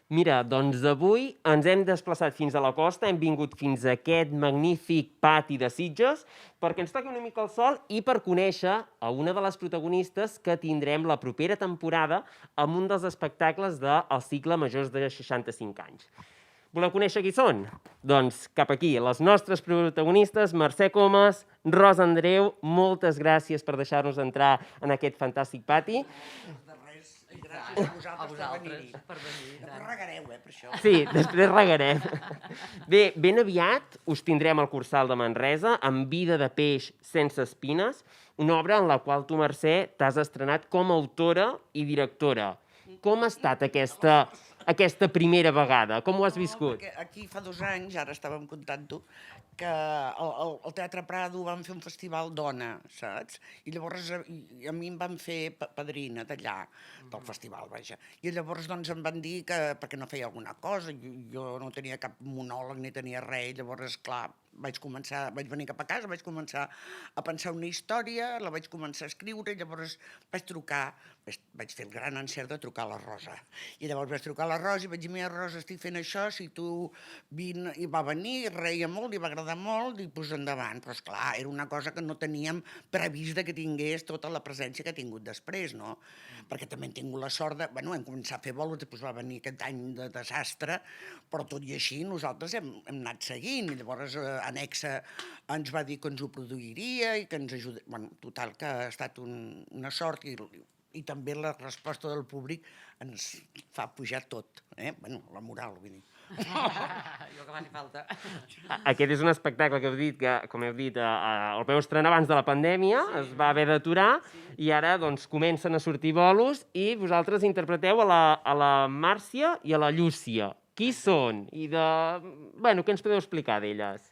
Mira, doncs avui ens hem desplaçat fins a la costa, hem vingut fins a aquest magnífic pati de Sitges perquè ens toqui una mica el sol i per conèixer a una de les protagonistes que tindrem la propera temporada amb un dels espectacles del cicle Majors de 65 anys. Voleu conèixer qui són? Doncs cap aquí, les nostres protagonistes, Mercè Comas, Rosa Andreu, moltes gràcies per deixar-nos entrar en aquest fantàstic pati. De res, i gràcies a vosaltres per venir. Després regareu, per això. Sí, després regarem. Bé, ben aviat us tindrem al Cursal de Manresa, amb Vida de peix sense espines, una obra en la qual tu, Mercè, t'has estrenat com a autora i directora. Com ha estat aquesta primera vegada? Com ho has viscut? Perquè aquí fa 2 anys, ara estàvem contant-ho, que al Teatre Prado van fer un festival dona, saps? I llavors a mi em van fer padrina d'allà, del festival, vaja. I llavors doncs em van dir que perquè no feia alguna cosa, jo no tenia cap monòleg ni tenia res, llavors, esclar, vaig venir cap a casa, vaig començar a pensar una història, la vaig començar a escriure, i llavors vaig fer el gran encert de trucar a la Rosa. I llavors vaig trucar a la Rosa i vaig dir, mira, Rosa, estic fent això, si tu vine... I va venir, reia molt, li va agradar molt, i pues endavant. Però esclar, era una cosa que no teníem previst que tingués tota la presència que ha tingut després, no? Perquè també hem tingut la sort de... Bueno, hem començat a fer bolos, després va venir aquest any de desastre, però tot i així nosaltres hem anat seguint, i llavors Anexa ens va dir que ens ho produiria i que ens ajuda... Bueno, total, que ha estat una sort i també la resposta del públic ens fa pujar tot, bueno, la moral, vull dir. Jo que faci falta. Aquest és un espectacle que heu dit, que, com heu dit, el vau estrenar abans de la pandèmia, es va haver d'aturar, i ara doncs, comencen a sortir bolos i vosaltres interpreteu a la Màrcia i a la Llúcia. Qui són? Bueno, què ens podeu explicar d'elles?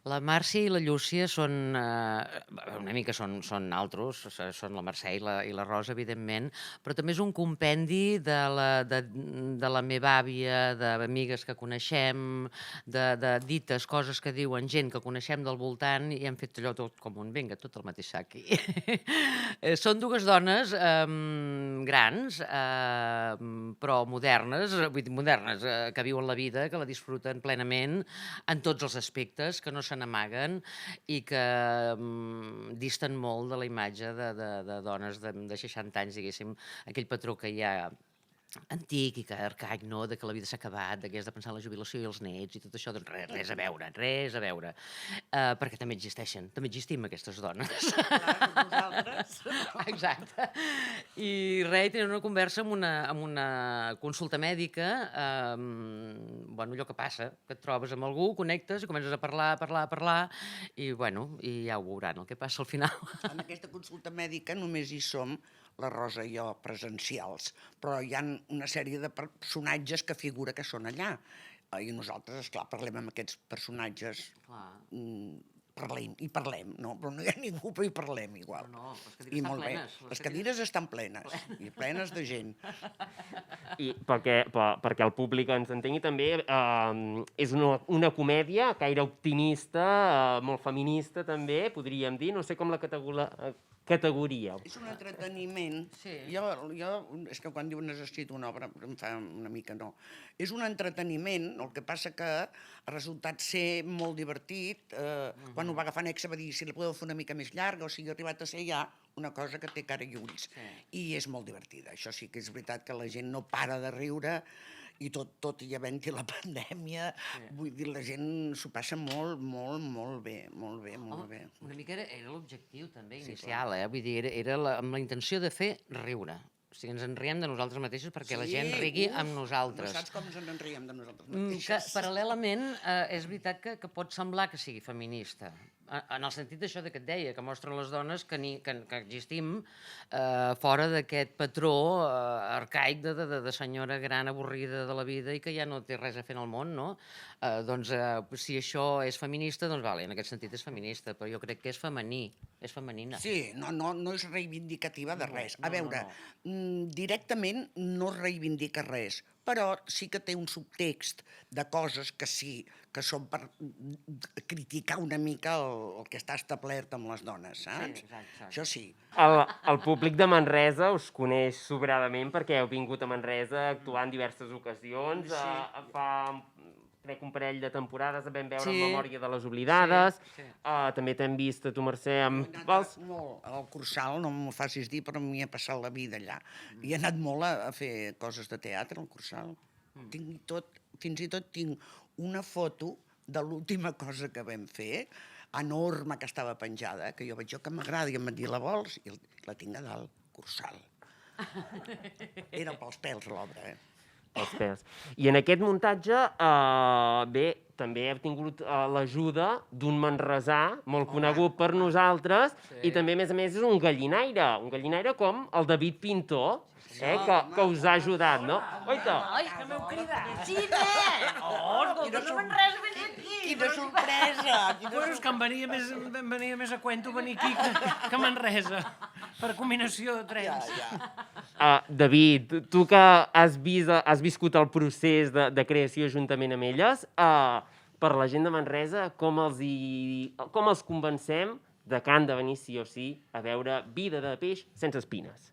La Màrcia i la Llúcia són, una mica són altres, són la Mercè i la Rosa, evidentment, però també és un compendi de la meva àvia, d'amigues que coneixem, de dites, coses que diuen gent que coneixem del voltant i hem fet allò tot com un vinga, tot el mateix sac. Són 2 dones grans, però modernes, vull dir, modernes, que viuen la vida, que la disfruten plenament en tots els aspectes, que no n'amaguen i que disten molt de la imatge de dones de 60 anys, diguéssim, aquell patró que hi ha antic i que arcaic, no?, de que la vida s'ha acabat, de que has de pensar en la jubilació i els nets i tot això, doncs res a veure. Perquè també existeixen, també existim aquestes dones. Clar, nosaltres. Exacte. I res, tenen una conversa amb una consulta mèdica, bueno, allò que passa, que et trobes amb algú, connectes i comences a parlar, i bueno, i ja ho veuran, el que passa al final. En aquesta consulta mèdica només hi som la Rosa i jo presencials, però hi ha una sèrie de personatges que figura que són allà. I nosaltres, esclar, parlem amb aquests personatges, parlem, no? Però no hi ha ningú, però hi parlem igual. No, les I cadires estan molt bé. plenes. Les cadires estan plenes, i plenes de gent. I perquè el públic ens entengui també, és una comèdia gaire optimista, molt feminista també, podríem dir, no sé com la categoria. És un entreteniment. Sí. Jo, és que quan diuen has escrit una obra em fa una mica no. És un entreteniment, el que passa que ha resultat ser molt divertit. Quan ho va agafar Nexa va dir si la podeu fer una mica més llarga, o sigui, ha arribat a ser ja una cosa que té cara i ulls. I és molt divertida. Això sí que és veritat que la gent no para de riure, i tot i havent-hi la pandèmia, vull dir, la gent s'ho passa molt bé. Una mica era l'objectiu també inicial, vull dir, era amb la intenció de fer riure. O sigui, ens en riem de nosaltres mateixos perquè la gent rigui amb nosaltres. No saps com ens en riem de nosaltres mateixos. Que paral·lelament és veritat que pot semblar que sigui feminista, en el sentit d'això que et deia, que mostra les dones que existim fora d'aquest patró arcaic de senyora gran avorrida de la vida i que ja no té res a fer en el món, no? Doncs si això és feminista, doncs vale, en aquest sentit és feminista, però jo crec que és femení, és femenina. Sí, no és reivindicativa de res. A veure, directament no reivindica res, però sí que té un subtext de coses que sí, que són per criticar una mica el que està establert amb les dones, saps? Sí, exacte. Això sí. El públic de Manresa us coneix sobradament perquè heu vingut a Manresa a actuar en diverses ocasions. Fa crec un parell de temporades vam veure Sí. en Memòria de les Oblidades. Sí. També t'hem vist a tu, Mercè, amb He anat molt al Cursal, no m'ho facis dir, però m'hi he passat la vida allà. I he anat molt a fer coses de teatre al Cursal. Fins i tot tinc una foto de l'última cosa que vam fer, enorme, que estava penjada, que jo vaig dir que m'agrada i em van dir, la vols? I la tinc a dalt, Cursal. Era pels pèls l'obra, els pèls. I en aquest muntatge, bé, també heu tingut l'ajuda d'un manresà molt conegut per nosaltres i també, a més, és un gallinaire com el David Pintor, que us ha ajudat, no? Oita! Ai, que m'heu cridat! Sí, nen! Oh, escolta, no Manresa, vés aquí! Quina sorpresa! Bueno, és que em venia més a cuento venir aquí que a Manresa, per combinació de trens. David, tu que has viscut el procés de creació juntament amb elles, per la gent de Manresa, com els convencem de que han de venir sí o sí a veure Vida de peix sense espines?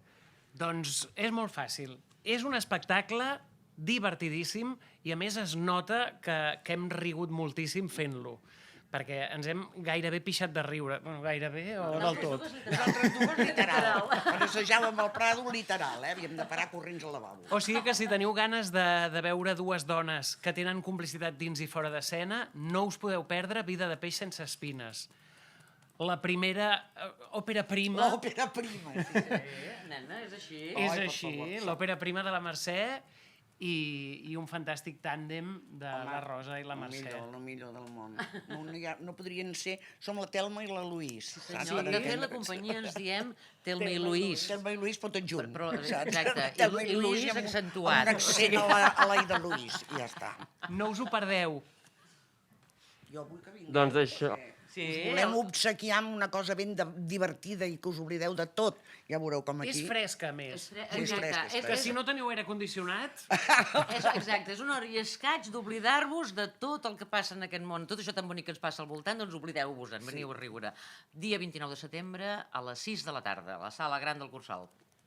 Doncs és molt fàcil. És un espectacle divertidíssim i a més es nota que hem rigut moltíssim fent-lo, perquè ens hem gairebé pixat de riure. Bueno, gairebé o del tot. Nosaltres dues literal. Quan assajàvem al Prado, literal, havíem de parar corrents al lavabo. O sigui que si teniu ganes de veure dues dones que tenen complicitat dins i fora d'escena, no us podeu perdre Vida de peix sense espines. La primera òpera prima... L'òpera prima, sí. Nena, és així. És per així, favor. l'òpera prima de la Mercè i un fantàstic tàndem de la Rosa i la Mercè. El millor del món. No podrien ser... Som la Telma i la Luís. Senyor, de fet, la companyia ens diem Telma i Luís. Telma i Luís, però tot junt. Però, saps? exacte, Telma i Luís amb accentuat. un accent a la I de Luís, i ja està. No us ho perdeu. Jo vull que vingui. Doncs això. Sí, Us volem obsequiar amb una cosa ben divertida i que us oblideu de tot. Ja veureu com aquí... És fresca, a més. Exacte. és Que si no teniu aire condicionat... Exacte, és una hora i escaig d'oblidar-vos de tot el que passa en aquest món. Tot això tan bonic que ens passa al voltant, doncs oblideu-vos-en, veniu a riure. Dia 29 de setembre a les 6 de la tarda, a la sala gran del Cursal.